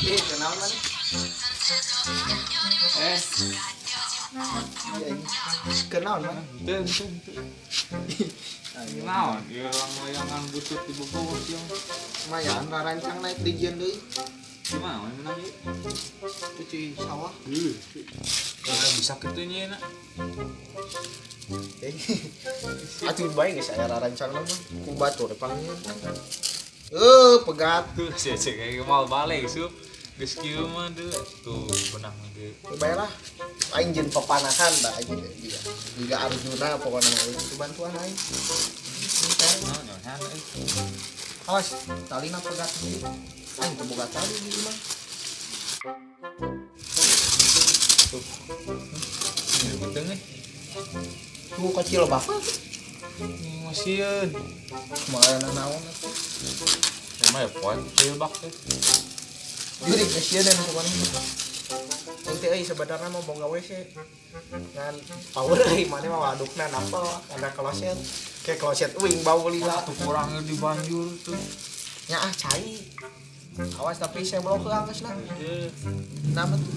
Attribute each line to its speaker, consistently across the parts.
Speaker 1: Kenal mana? Iya ini. Kenal mana?
Speaker 2: Itu. Naon, ieu layangan butut di Bogor yang
Speaker 1: Lumayan, rancang naik di jian deui.
Speaker 2: gimana menang ieu?
Speaker 1: Itu cuy sawah.
Speaker 2: Bisa kitunya na.
Speaker 1: Atuh bae geus aya rancang mah. Ku batur panggil. Pegat.
Speaker 2: Tuh sih kayak mau balik sup. Geus kieu mah deui tuh benang ge.
Speaker 1: Baiklah. Aing jeung papanahan da aing dia. Juga Arjuna pokona itu bantuan aing. Awas, talina pegat deui. Aing teu boga tali di mah.
Speaker 2: Ini beteng nih.
Speaker 1: Tuh kecil bapak.
Speaker 2: Ini masieun.
Speaker 1: Kemarin naon atuh.
Speaker 2: Emang ya poin cilbak teh.
Speaker 1: Jadi kasihan dan sebenarnya. Nanti sebenarnya mau boga WC. Ngan power mana mah wadukna nampel ada kloset. Kayak kloset wing bau lila.
Speaker 2: Tuh kurangnya di banjur tuh.
Speaker 1: Nya cai. Awas tapi saya belum ke angkes lah.
Speaker 2: Iya.
Speaker 1: Nama tuh.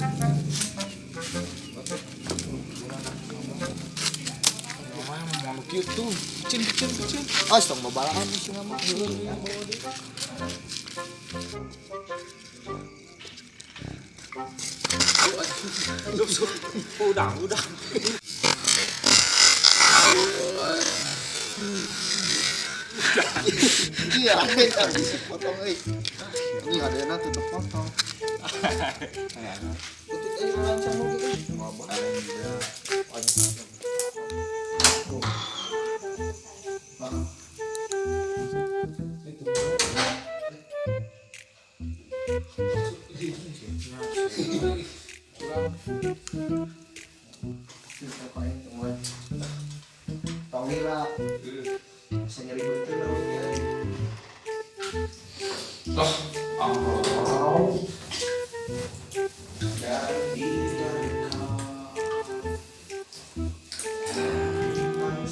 Speaker 2: Namanya mau gitu. Kecil.
Speaker 1: Oh, stong babalaan sih nama.
Speaker 2: Udah.
Speaker 1: Iya, kita bisa potong ini ada yang tutup potong. Tutup aja lancang mau gitu. Ngomong. Tongila, bisa nyari betul namanya.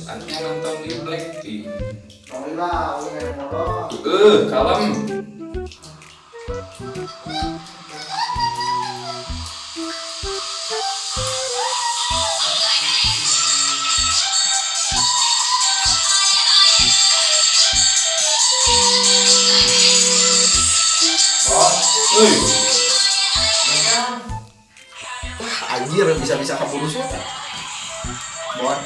Speaker 2: Anaknya nonton di Blackpink.
Speaker 1: Tongila, yang ngorok.
Speaker 2: Kalem.
Speaker 1: Anjir bisa kabur sih. Buat.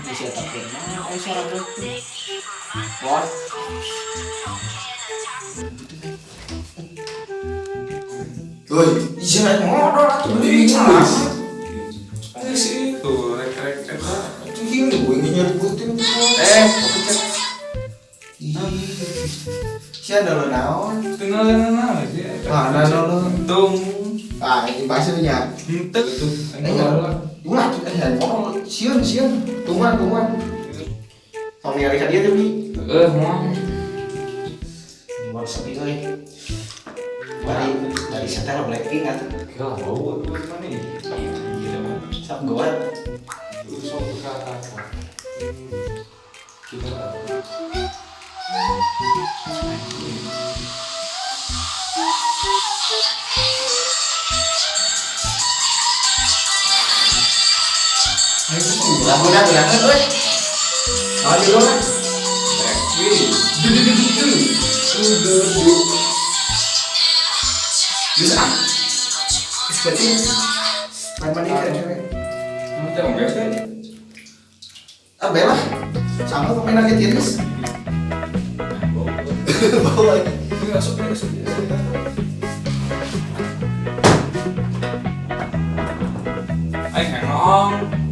Speaker 1: Bisa tapi mana suara berarti. Buat. Woi, jangan ngorok atuh beli celah.
Speaker 2: Itu rek.
Speaker 1: Itu ini gue nyebutin. Kepencet. Siapa lo naon?
Speaker 2: Tinggalin aja.
Speaker 1: Mana lo?
Speaker 2: Tung.
Speaker 1: Ini bahasanya.
Speaker 2: Entek tuh.
Speaker 1: Ulah tuh ngomong sieun. Tungguan. Tong nyari ka dia demi.
Speaker 2: Mau.
Speaker 1: Buat sepi euy. Dari setel Blackpink atuh.
Speaker 2: Ya, bau tuh mana nih? Gitu mah.
Speaker 1: Sak goat.
Speaker 2: Sok ke atas. Kita
Speaker 1: Lagu dah euy. Ayo dulu kan. Bisa. Seperti main kan cewek.
Speaker 2: Macam biasa.
Speaker 1: Bella. Sama pemain lagi tenis. Bawa lagi.
Speaker 2: Masuk. Anh Hải Long